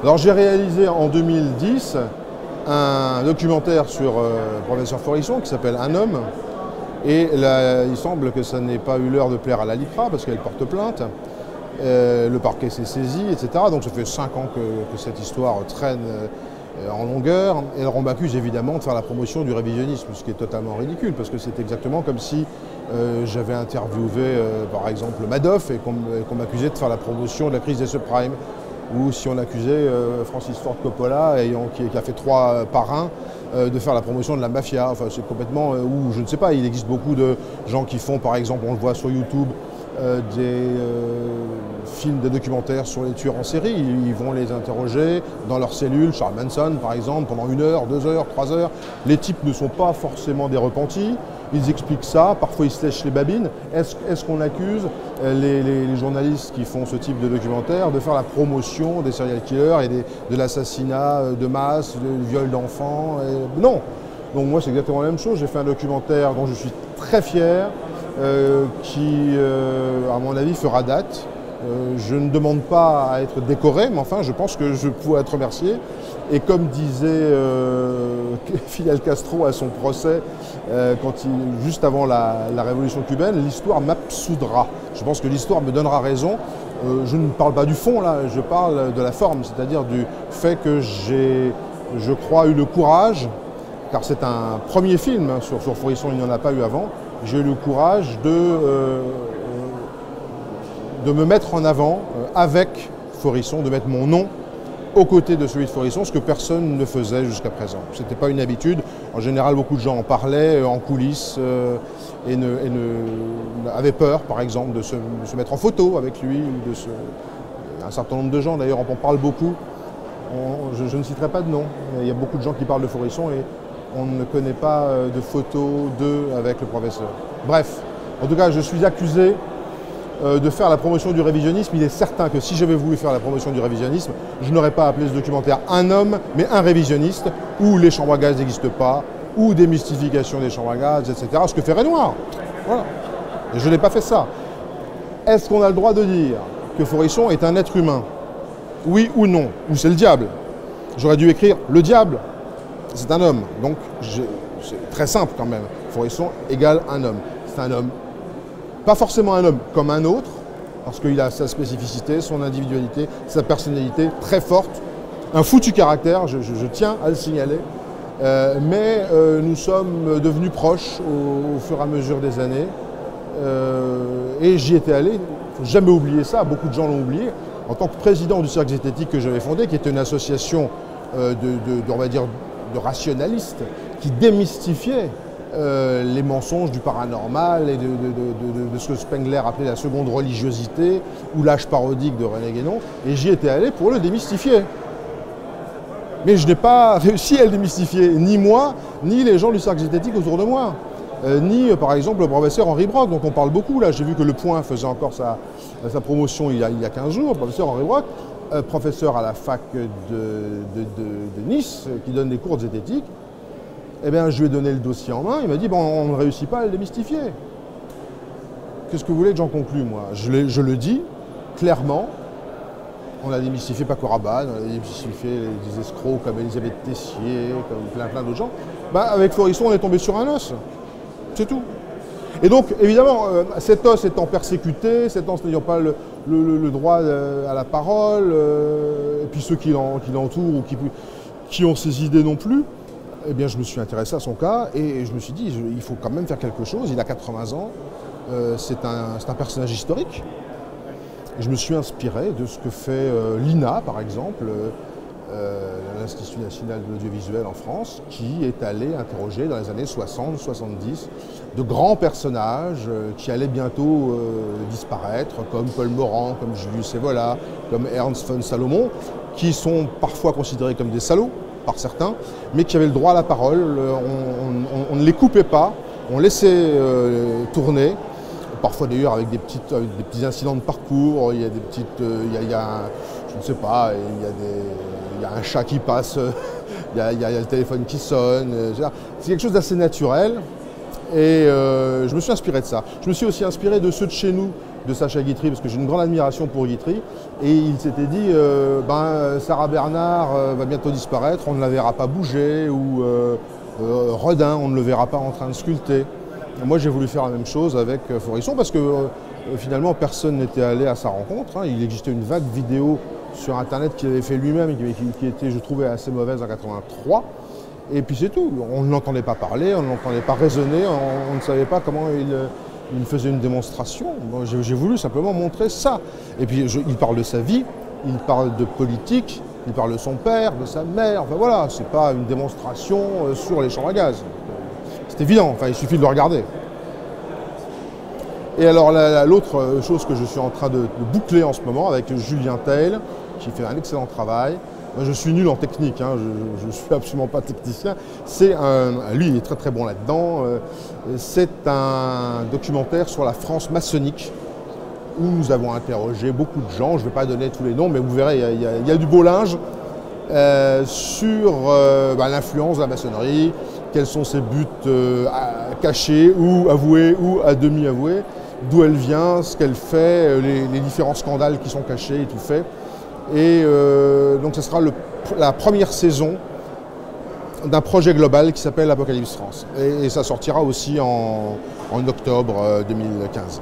Alors j'ai réalisé en 2010 un documentaire sur le professeur Forisson qui s'appelle Un homme. Et là, il semble que ça n'ait pas eu l'heure de plaire à la LICRA parce qu'elle porte plainte. Le parquet s'est saisi, etc. Donc ça fait 5 ans que cette histoire traîne en longueur. Et alors on m'accuse évidemment de faire la promotion du révisionnisme, ce qui est totalement ridicule parce que c'est exactement comme si j'avais interviewé par exemple Madoff et qu'on m'accusait de faire la promotion de la crise des subprimes. Ou si on accusait Francis Ford Coppola, qui a fait 3 parrains, de faire la promotion de la mafia. Enfin, c'est complètement... ou je ne sais pas, il existe beaucoup de gens qui font, par exemple, on le voit sur YouTube, des films, des documentaires sur les tueurs en série. Ils vont les interroger dans leur cellule, Charles Manson par exemple, pendant 1 heure, 2 heures, 3 heures. Les types ne sont pas forcément des repentis. Ils expliquent ça, parfois ils se lèchent les babines. Est-ce qu'on accuse les journalistes qui font ce type de documentaire de faire la promotion des serial killers et de l'assassinat de masse, du viol d'enfants? Non. Donc moi c'est exactement la même chose. J'ai fait un documentaire dont je suis très fier, qui à mon avis fera date. Je ne demande pas à être décoré, mais enfin je pense que je pourrais être remercié. Et comme disait Fidel Castro à son procès, juste avant la révolution cubaine, l'histoire m'absoudra. Je pense que l'histoire me donnera raison. Je ne parle pas du fond là, je parle de la forme, c'est-à-dire du fait que j'ai, je crois, eu le courage, car c'est un premier film hein, sur Forisson, il n'y en a pas eu avant, j'ai eu le courage de me mettre en avant avec Forisson, de mettre mon nom aux côtés de celui de Forisson, ce que personne ne faisait jusqu'à présent. Ce n'était pas une habitude. En général, beaucoup de gens en parlaient en coulisses et avaient peur, par exemple, de se mettre en photo avec lui. Un certain nombre de gens, d'ailleurs, on parle beaucoup. Je ne citerai pas de nom. Il y a beaucoup de gens qui parlent de Forisson et on ne connaît pas de photos d'eux avec le professeur. Bref, en tout cas, je suis accusé de faire la promotion du révisionnisme. Il est certain que si j'avais voulu faire la promotion du révisionnisme, je n'aurais pas appelé ce documentaire Un homme, mais un révisionniste, où les chambres à gaz n'existent pas, ou des mystifications des chambres à gaz, etc. Ce que fait Renoir. Voilà. Et je n'ai pas fait ça. Est-ce qu'on a le droit de dire que Forisson est un être humain? Oui ou non? Ou c'est le diable? J'aurais dû écrire le diable. C'est un homme. Donc, c'est très simple quand même. Forisson égale un homme. C'est un homme. Pas forcément un homme comme un autre, parce qu'il a sa spécificité, son individualité, sa personnalité très forte, un foutu caractère, je tiens à le signaler, mais nous sommes devenus proches au fur et à mesure des années, et j'y étais allé, il ne faut jamais oublier ça, beaucoup de gens l'ont oublié, en tant que président du Cercle Zététique que j'avais fondé, qui était une association on va dire, de rationalistes, qui démystifiait les mensonges du paranormal et de ce que Spengler appelait la seconde religiosité ou l'âge parodique de René Guénon, et j'y étais allé pour le démystifier. Mais je n'ai pas réussi à le démystifier, ni moi, ni les gens du Cercle Zététique autour de moi, ni par exemple le professeur Henri Brock, dont on parle beaucoup. Là, j'ai vu que Le Point faisait encore sa promotion il y a 15 jours, le professeur Henri Brock, professeur à la fac de Nice, qui donne des cours de zététique. Eh bien, je lui ai donné le dossier en main, il m'a dit, bon, on ne réussit pas à le démystifier. Qu'est-ce que vous voulez que j'en conclue, moi? Je le dis, clairement, on a démystifié Paco Rabanne, on a démystifié des escrocs comme Elisabeth Tessier, comme plein d'autres gens. Ben, avec Forisson, on est tombé sur un os. C'est tout. Et donc, évidemment, cet os étant persécuté, cet os n'ayant pas le droit à la parole, et puis ceux qui l'entourent ou qui ont ses idées non plus, eh bien, je me suis intéressé à son cas et je me suis dit, il faut quand même faire quelque chose. Il a 80 ans, c'est un personnage historique. Et je me suis inspiré de ce que fait l'INA, par exemple, l'Institut national de l'audiovisuel en France, qui est allé interroger dans les années 60-70 de grands personnages qui allaient bientôt disparaître, comme Paul Morand, comme Julius Evola, comme Ernst von Salomon, qui sont parfois considérés comme des salauds par certains, mais qui avaient le droit à la parole. On ne les coupait pas, on laissait tourner, parfois d'ailleurs avec des petits incidents de parcours. Il y a des petites, je ne sais pas, il y a un chat qui passe, il y a le téléphone qui sonne. C'est quelque chose d'assez naturel. Et je me suis inspiré de ça. Je me suis aussi inspiré de ceux de chez nous, de Sacha Guitry, parce que j'ai une grande admiration pour Guitry, et il s'était dit Sarah Bernard va bientôt disparaître, on ne la verra pas bouger, ou Rodin, on ne le verra pas en train de sculpter. Et moi j'ai voulu faire la même chose avec Forisson, parce que finalement personne n'était allé à sa rencontre, hein. Il existait une vague vidéo sur internet qu'il avait fait lui-même, qui était, je trouvais, assez mauvaise en 83. Et puis c'est tout, on ne l'entendait pas parler, on ne l'entendait pas raisonner, on ne savait pas comment il faisait une démonstration. Bon, j'ai voulu simplement montrer ça. Et puis il parle de sa vie, il parle de politique, il parle de son père, de sa mère, enfin voilà, c'est pas une démonstration sur les chambres à gaz. C'est évident, enfin il suffit de le regarder. Et alors l'autre chose que je suis en train de boucler en ce moment avec Julien Theil, qui fait un excellent travail. Moi, je suis nul en technique, hein, je ne suis absolument pas technicien. Lui, il est très très bon là-dedans. C'est un documentaire sur la France maçonnique où nous avons interrogé beaucoup de gens. Je ne vais pas donner tous les noms, mais vous verrez, il y a du beau linge sur l'influence de la maçonnerie, quels sont ses buts cachés ou avoués ou à demi avoués, d'où elle vient, ce qu'elle fait, les différents scandales qui sont cachés et tout fait. Et donc ce sera la première saison d'un projet global qui s'appelle Apocalypse France. Et ça sortira aussi en octobre 2015.